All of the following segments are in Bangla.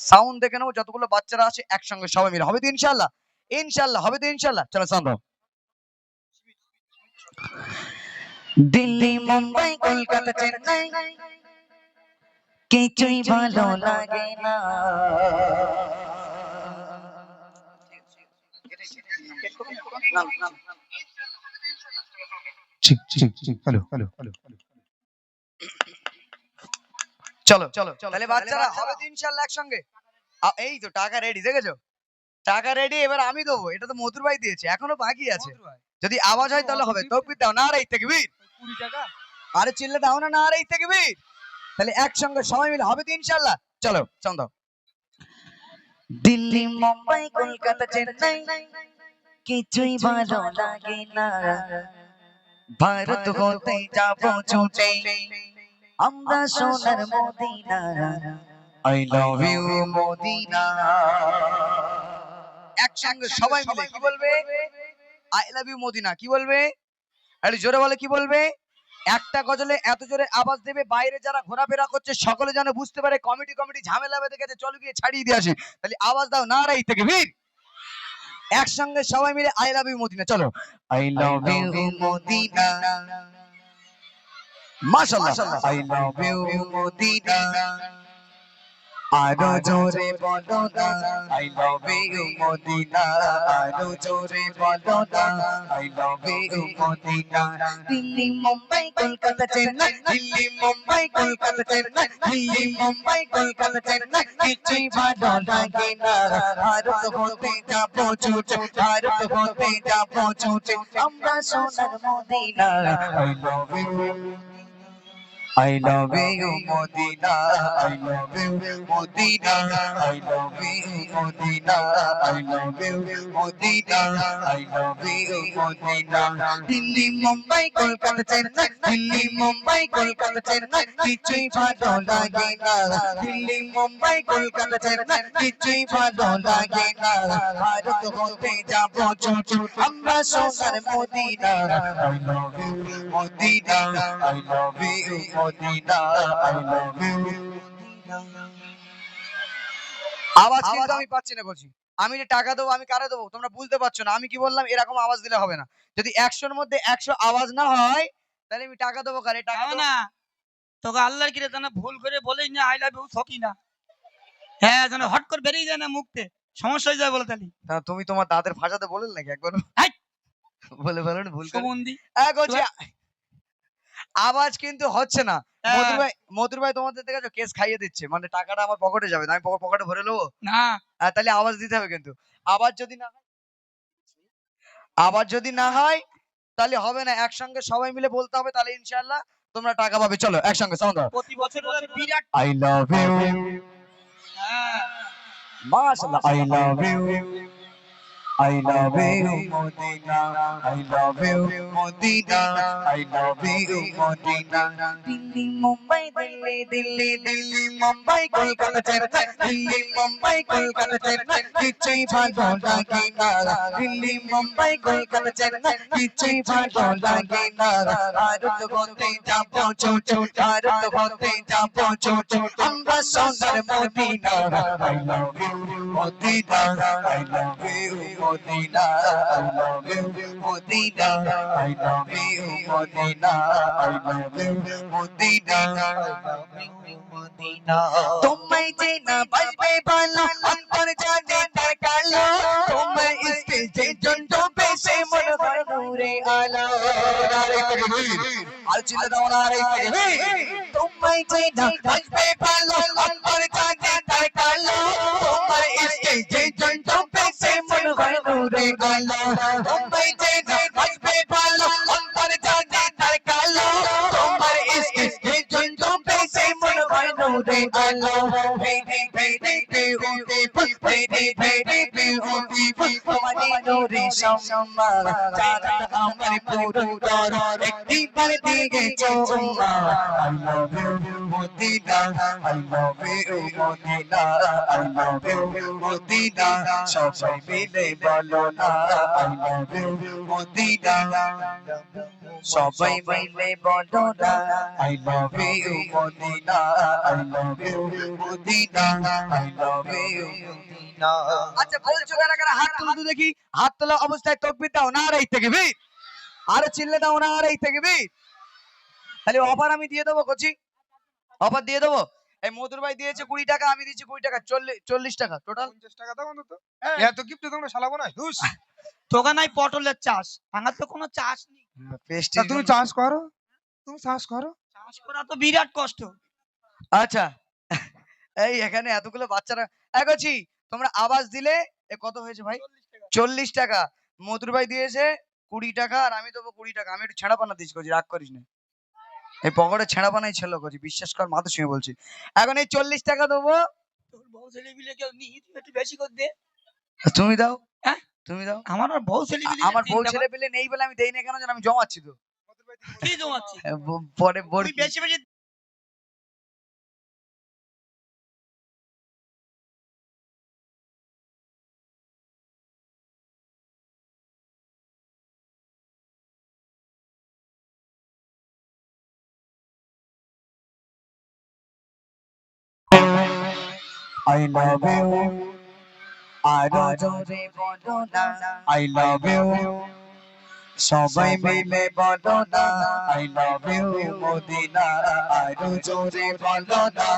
সাউন্ড দেখে নেবো যতগুলো বাচ্চারা আছে একসঙ্গে সবাই মিলে, হবে তো ইনশাআল্লাহ? ইনশাআল্লাহ হবে তো ইনশাআল্লাহ? চলো সাউন্ড দাও। দিল্লি মুম্বাই কলকাতা চেন্নাই কিছুই ভালো লাগে না, চলো চলো তাহলে বাচ্চারা হবে তো ইনশাআল্লাহ একসঙ্গে? এই তো টাকা রেডি, দেখেছো? টাকা রেডি, এবার আমি দেবো। এটা তো মধুর ভাই দিয়েছে, এখনো বাকি আছে। যদি আওয়াজ হয় তাহলে হবে। তকবীর দাও, নারায়ে তাকবীর। 20 টাকা আরে চিল্লে দাও না, নারায়ে তাকবীর। তাহলে একসঙ্গে সবাই মিলে হবে তো ইনশাআল্লাহ? চলো সাউন্ড দাও। দিল্লি মুম্বাই কলকাতা চেন্নাই কিছুই ভালো লাগে না, ভারত হতে যাবো ছুটে আমরা সোনার Medina, I love you Medina. একসঙ্গে সবাই মিলে কি বলবে? I love you Medina. কি বলবে? আরে জোরে বলে, কি বলবে? একটা গজলে এত জোরে আওয়াজ দেবে, বাইরে যারা ঘোরাফেরা করছে সকলে যেন বুঝতে পারে কমিটি ঝামেলা বেঁধে গেছে, চলো গিয়ে ছাড়িয়ে দিয়ে আসি। তাহলে আওয়াজ দাও, নারায়ে তাকবীর। একসঙ্গে সবাই মিলে আই লাভ ইউ মদিনা। চলো, আই লাভ ইউ মদিনা, মাশাআল্লাহ, আই লাভ ইউ মদিনা। আরো জোরে বলো না, আই লাভ ইউ মদিনা। আরো জোরে বলো না, I love you Medina. Delhi Mumbai Kolkata Chennai, Delhi Mumbai Kolkata Chennai, Delhi Mumbai Kolkata Chennai কিছুই ভালো লাগে না, ভারত হতে যাবো ছুটে, ভারত হতে যাবো ছুটে আমরা সোনার Medina. I love you, I love you Modina, I love you Modina, I love you Modina, I love you Modina, I love you Modina. Delhi Mumbai Kolkata Chennai, Delhi Mumbai Kolkata Chennai কিছুই ভালো লাগে না, Delhi Mumbai Kolkata Chennai কিছুই ভালো লাগে না, ভারত হতে যাবো ছুটে আমরা সোনার Medina. I love you Modina, I love you Medina, I love you Medina. আওয়াজ কিন্তু আমি পাচ্ছি না বলছি। আমি যে টাকা দেবো আমি কারে দেবো তোমরা বুঝতে পারছো না। আমি কি বললাম, এরকম আওয়াজ দিলে হবে না। যদি 100-র মধ্যে 100 আওয়াজ না হয় তাহলে আমি টাকা দেবো কারে? টাকা না তোকে আল্লাহর কিরে জানা ভুল করে বলেই না আই লাভ ইউ সকি না, হ্যাঁ যেন হট করে বেরিয়ে যায় না মুখতে, সমস্যা হয়ে যায় বলে। তাহলে তুমি তোমার দাঁতের ভাষাতে বলেন নাকি একবার? বলে বলেন ভুল করে। আওয়াজ কিন্তু হচ্ছে না। মধুর ভাই তোমাদের দেখেছো কেস খাইয়ে দিচ্ছে, মানে টাকাটা আমার পকেটে যাবে না, আমি পকেটে ভরে নেবো না। তাহলে আওয়াজ দিতে হবে কিন্তু। আওয়াজ যদি না হয় তাহলে হবে না, একসঙ্গে সবাই মিলে বলতে হবে, তাহলে ইনশাআল্লাহ তোমরা টাকা পাবে। চলো একসঙ্গে সাউন্ড দাও। প্রতি বছর বিরাট আই লাভ ইউ, মাশাআল্লাহ, I love you, I love you Modina, I love you Modina, I love you Modina. Delhi Mumbai Delhi Delhi Delhi Mumbai Kolkata Chennai, Delhi Mumbai Kolkata Chennai কিছুই ভালো লাগে না, Delhi Mumbai Kolkata Chennai কিছুই ভালো লাগে না, ভারত হতে যাবো ছুটে, ভারত হতে যাবো ছুটে আমরা সোনার Medina. I love you Modina, I love you Modina, I love you Modina, I love you Modina, I love you Modina, I love you Modina. তোমায় যে না বাসবে ভালো অন্তর জানে তার কালো, তোমায় স্টেজে জন্য বেশে মনে হয় নূরে আলো। আর চিল্লা দাও নারে তাকবীর। তোমায় যে না বাসবে ভালো অন্তর জানে তার কালো, তোমায় স্টেজে জন্য বেশে মনে হয় নূরে আলো। তোমায় যে না বাসবে ভালো অন্তর জানে তার কালো, তোমার স্টেজে জন্য বেশে মনে হয় নূরে আলো। ভেদে ভেদে বেহুদে ভেদে ভেদে বেহুদে তোমার নূরে সম্মা চাঁদ আমার পুরুতর একটিবার দিকে চুম্মা। I love you Modina, I love you Modina, I love you Modina, সবাই মিলে বলো না I love you Modina, সবাই মিলে বলো না I love you Modina, I love you Modina, I love you Medina. আচ্ছা বলছো কারা কারা হাত তুলো তো দেখি, হাত তোলা অবস্থায় তাকবীর দাও, নারে তাকবীর, আরে চিল্লে দাও, নারে তাকবীর। তাহলে অফার আমি দিয়ে দেবো কোচি, অফার দিয়ে দেবো। এই মধুর ভাই দিয়েছে 20 টাকা, আমি দিয়েছি 20 টাকা, 40 টাকা টোটাল। 50 টাকা দাও অন্তত। হ্যাঁ। এত গিফট তোমরা শালাবো না হুস। তোকে নাই পটলের চাষ, আমার তো কোনো চাষ নেই। তা তুমি চাষ করো, তুমি চাষ করো। চাষ করা তো বিরাট কষ্ট। আচ্ছা এই এখানে এতগুলো বাচ্চারা এগোছি, তোমরা আওয়াজ দিলে এ কত হয়েছে ভাই? 40 টাকা। মধুর ভাই দিয়েছে 20 টাকা, আর আমি দেবো 20 টাকা। আমি একটু ছেঁড়াপানা দিচ্ছি কোচি, রাগ করিস না। এই পকেটে ছেঁড়াপানাই ছিল কোচি, বিশ্বাস কর, মাথা ছুঁয়ে বলছি। এখন এই 40 টাকা দেবো। তোর বউ ছেলে মিলে কেউ নিহি, তুই একটু বেশি করে দে। তুমি দাও, হ্যাঁ তুমি দাও। আমার আর বউ ছেলে মিলে আমার বউ ছেলে পেলে নেই বলে আমি দেই না, কেন জানো? আমি জমাচ্ছি তো। কি জমাচ্ছি? পরে তুই বেশি বেশি I love you, আরো জোরে বলো না I love you, সবাই মিলে বলো না I love you মদিনা, আরো জোরে বলো না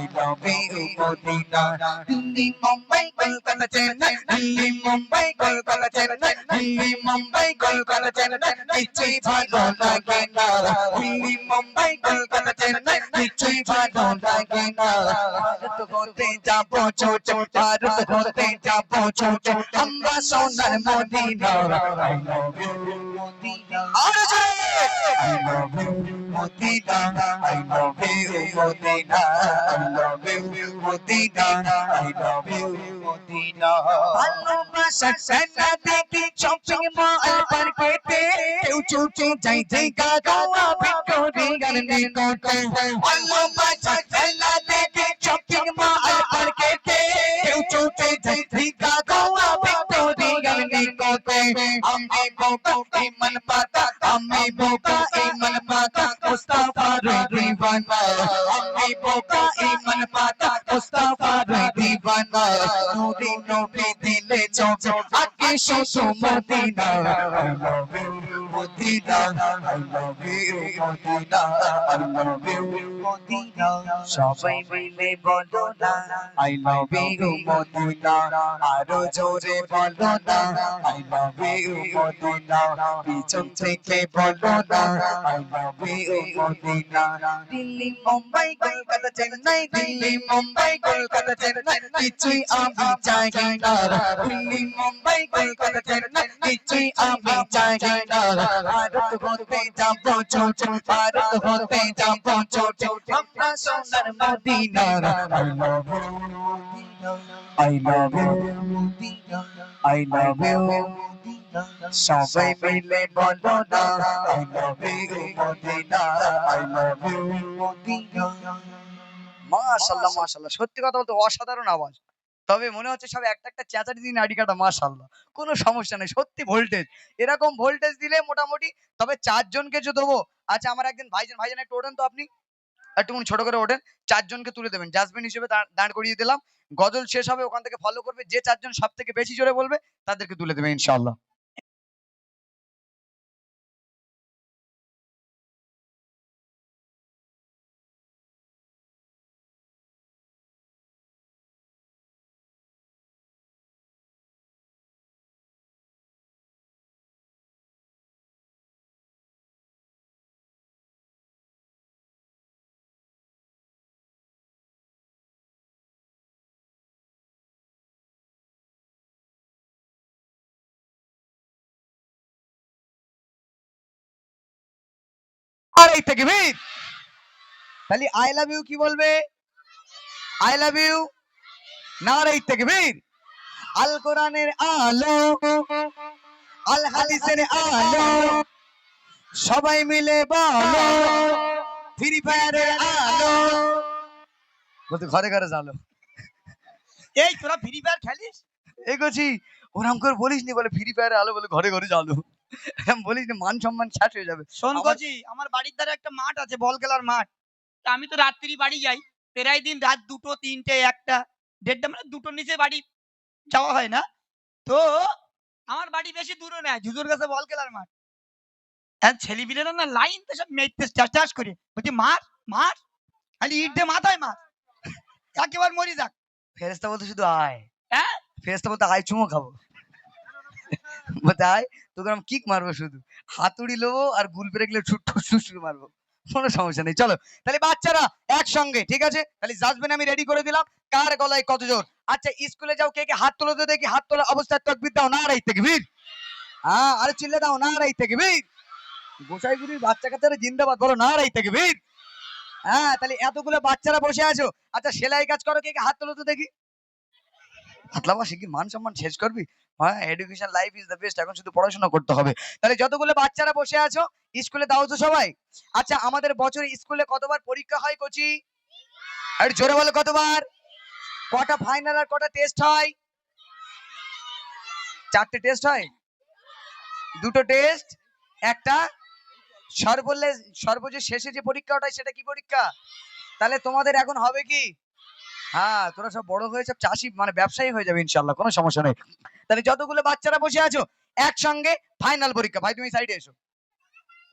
I love you Medina. Delhi Mumbai Kolkata Chennai, Delhi Mumbai Kolkata Chennai, Delhi Mumbai Kolkata Chennai, কিছুই ভালো লাগে না। দিল্লি মুম্বাই কলকাতা চেন্নাই, কিছুই ভালো লাগে না। ভারত হতে যাবো ছোট, ভারত হতে যাবো ছোট, আমরা সোনার Medina I love you Medina. আর জোরে I love you Medina, I love you Medina, I love you Medina, I love you Medina. ভালোবাসা সেনা দেখি শপিং মল পার্কেতে, কেউ ছুটে যাই যাই গাওয়া ভিক্টোরিয়ার নিকটে। ভালোবাসা সেনা দেখি শপিং মল পার্কেতে, কেউ ছুটে যাই যাই গাওয়া ভিক্টোরিয়ার নিকটে। আমি বোকা ইমান পাতা, আমি বোকা ইমান পাতা, মুস্তাফার দিওয়ানা। আমি বোকা ইমান পাতা, মুস্তাফার দিওয়ানা। নূরে নবী দিলে চোখ, আগে শুধু Medina I love you Medina, I love you Medina, I love you Medina. সবাই মিলে বলো না I love you মদিনা, আরো জোরে বলো না I love you মদিনা। পিছন থেকে বলো না I love you Medina. Delhi Mumbai Kolkata Chennai, Delhi Mumbai Kolkata Chennai, কিছুই আমি চাই না। দিল্লি মুম্বাই কলকাতা চেন্নাই, কিছুই আমি চাই না। ভারত হতে যাবো ছোট, ভারত হতে যাবো ছোট, আমরা সোনার Medina I love you Medina, I love you Medina, I love you Medina. সবাই মিলে বলো না I love you Medina, I love you Medina. মাশাআল্লাহ মাশাআল্লাহ, সত্যি কথা বলতে অসাধারণ আওয়াজ। তবে মনে হচ্ছে সব একটা একটা চেঁচাটি দিয়ে নাড়ি কাটা। মাশাআল্লাহ, কোনো সমস্যা নেই, সত্যি ভোল্টেজ। এরকম ভোল্টেজ দিলে মোটামুটি। তবে 4 জনকে যে দেবো। আচ্ছা আমার একজন ভাইজান, ভাইজান একটু ওঠেন তো আপনি, একটুখানি ছোট করে ওঠেন। 4 জনকে তুলে দেবেন, জাজমেন্ট হিসেবে দাঁড় করিয়ে দিলাম। গজল শেষ হবে, ওখান থেকে ফলো করবে, যে 4 জন সব থেকে বেশি জোরে বলবে তাদেরকে তুলে দেবে ইনশাআল্লাহ। আর এই তাকবীর। তাহলে আই লাভ ইউ কি বলবে? আই লাভ ইউ, নারে তাকবীর। আল কোরআনের আলো, আল হাদিসের আলো, সবাই মিলে বলো ফ্রি ফায়ারের আলো। বলতে ঘরে ঘরে জালো। এই তোরা ফ্রি ফায়ার খেলিস? এগোছি, ওরকম করে বলিস নি, বলে ফ্রি ফায়ারের আলো, বলে ঘরে ঘরে জালো। বলিস নি, মান সম্মান শেষ হয়ে যাবে। শোন আমার- কোচি, আমার বাড়ির ধারে একটা মাঠ আছে, বল খেলার মাঠ। তা আমি তো রাত্রি বাড়ি যাই, প্রায় দিন রাত 2টো 3টে 1টা দেড়টা মানে দুটোর নিচে বাড়ি যাওয়া হয় না। তো আমার বাড়ি বেশি দূরে নয়, জুজুর কাছে বল খেলার মাঠ। হ্যাঁ, ছেলেপিলেরা না লাইন তো সব মেরতে চাষ করে, বলছি মার মার, খালি ইট দিয়ে মাথায় মার, একেবারে মরি যাক। ফেরেশতা বলতে শুধু আয়, হ্যাঁ, ফেরেশতা বলতে আয় চুমো খাবো। বলতে আয় তোকে আমি কিক মারবো, শুধু হাতুড়ি লোবো আর গুল পেরে গেলে ছুট মারবো, কোনো সমস্যা নেই। চলো তাহলে বাচ্চারা একসঙ্গে, ঠিক আছে? তাহলে জাজবেন আমি রেডি করে দিলাম, কার গলায় কত জোর। আচ্ছা স্কুলে যাও, কে কে হাত তোলো তো দেখি, হাত তোলা অবস্থায় তাকবীর দাও, নারায়ে তাকবীর। হ্যাঁ আরে চিল্লে দাও, নারায়ে তাকবীর। গোসাইগুলির বাচ্চা কাচ্চারা জিন্দাবাদ বলো, নারায়ে তাকবীর। হ্যাঁ তাহলে এতগুলো বাচ্চারা বসে আছো, আচ্ছা সেলাই কাজ করো, কে কে হাত তোলো তো দেখি। হাতলাবা শিগগির, মান সম্মান শেষ করবি। হ্যাঁ education life is the best, এখন শুধু পড়াশোনা করতে হবে। তাহলে যতগুলো বাচ্চারা বসে আছো স্কুলে দাও তো সবাই। আচ্ছা আমাদের বছরে স্কুলে কতবার পরীক্ষা হয় কোচি? আর জোরে বলো কতবার? কটা ফাইনাল আর কটা টেস্ট হয়? 4টে টেস্ট হয়, 2টো টেস্ট, একটা সর্বশেষ শেষে যে পরীক্ষা ওটাই, সেটা কি পরীক্ষা? তাহলে তোমাদের এখন হবে কি? হ্যাঁ তোরা সব বড় হয়ে সব চাষি মানে ব্যবসায়ী হয়ে যাবে ইনশাল্লাহ, কোনো সমস্যা নেই। তাহলে যতগুলো বাচ্চারা বসে আছো একসঙ্গে ফাইনাল পরীক্ষা। ভাই তুমি সাইডে এসো,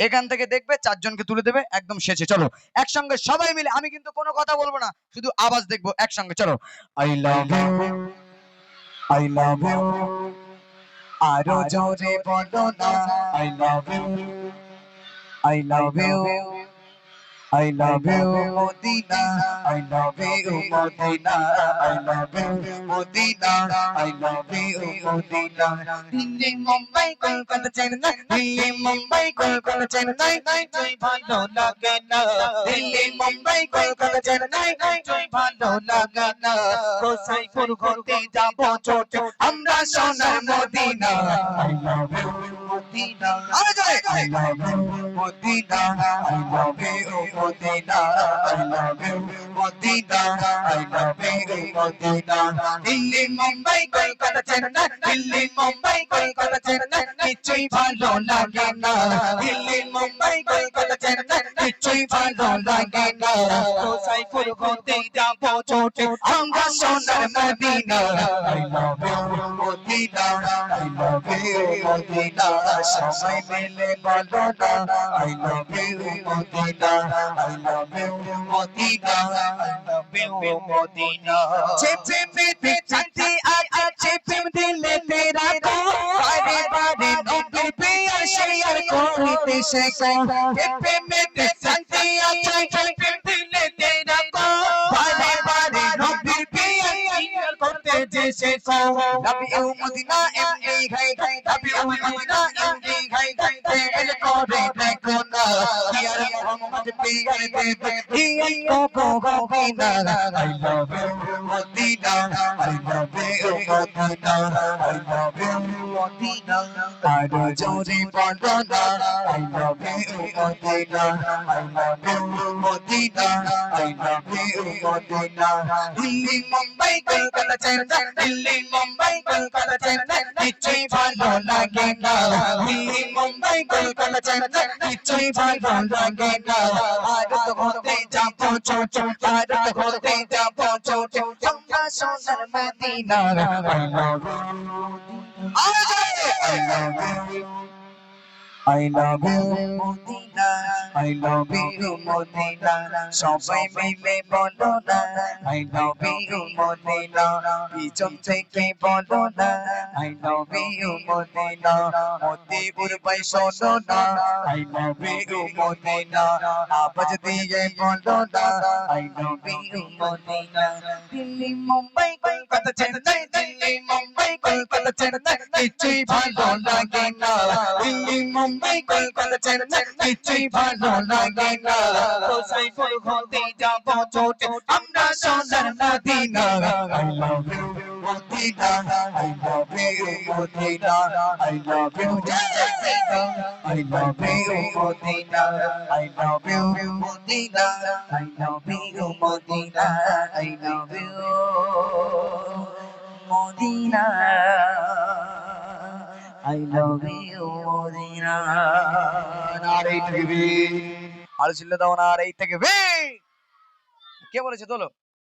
এখান থেকে দেখবে 4 জনকে তুলে দেবে একদম শেষে। চলো একসঙ্গে সবাই মিলে, আমি কিন্তু কোনো কথা বলবো না, শুধু আওয়াজ দেখবো একসঙ্গে। চলো I love you, I love you, আরো জোরে বলো না, I love you, I love you, I love you Modina, I love you Modina, I love you Modina, I love you Modina. Delhi Mumbai Kolkata Chennai, Delhi Mumbai Kolkata Chennai, তুই ভালো লাগে না। Delhi Mumbai Kolkata Chennai, তুই ভালো লাগে না। গোসাইপুর ঘুরতে যাবো চোটে, আমরা সোনার Medina. I love you Modina, I love you Modina, I love you Modina, I love you Modina, I love you Modina. Delhi Mumbai Kolkata Chennai, Delhi Mumbai Kolkata Chennai, কিছুই ভালো লাগে না। Delhi Mumbai Kolkata Chennai, কিছুই ভালো লাগে না। গোসাইপুর ঘুরতে যাবো চোটে, আমরা সোনার Medina. I love you Modina, I love you Modina, সবাই মিলে বলো না, I love you Modina, I love you Modina, I love you Modina. চেপে মেতে চাঁদে আজ চেপে দিলে তেরা তো, বারে বারে নবীর প্রিয় শেয়ার করতে শেখো। চেপে মেতে চাঁদে আজ চেপে দিলে তেরা তো, বারে বারে নবীর প্রিয় শেয়ার করতে যে শেখো। Love you Modina, এমনি ঘাই ঘাই, love you Modina, এমনি ঘাই ঘাই, তেল করে দেখো না, ইয়ার মোহাম্মদ পিয়ার দেবে, ইয়ার cocoa কোকিনা। I love you Modina, I love you Modina, I love you Modina, আরো জোরে বলো না, I love you Modina, I love you Modina, I love you Modina. Delhi Mumbai Kolkata Chennai, Delhi Mumbai Kolkata Chennai, কিছুই ভালো লাগে না। Delhi Mumbai Kolkata Chennai, কিছুই ভালো লাগে না। আর তো ঘুরতে যাবো চোট, আর তো ঘুরতে যাবো চোট, আমরা সোনার Medina. I love you, I love you, I love you Modina, I love you Modina, সবাই মিলে বলো না, I love you Modina, পিছন থেকে বলো না, I love you Modina, Motipur ভাই শোনো না, I love you Modina, আওয়াজ দিয়ে বলো না, I love you Modina. Delhi Mumbai Kolkata Chennai, Delhi Mumbai Kolkata Chennai, কিছুই ভালো লাগে না। দিল্লি মুম্বাই কলকাতা চেন্নাই, কিছুই ভালো লাগে না। গোসাইপুর ঘুরতে যাবো চোটে, আমরা সোনার Medina. I love you Modina, I love you Modina, I love you Modina, I love you Modina, I love you Modina, I love you Modina, I love you Modina, I love you Modina. নারে তাকবীর, আর চিল্লা দাও নারে তাকবীর। কে বলেছে তোলো?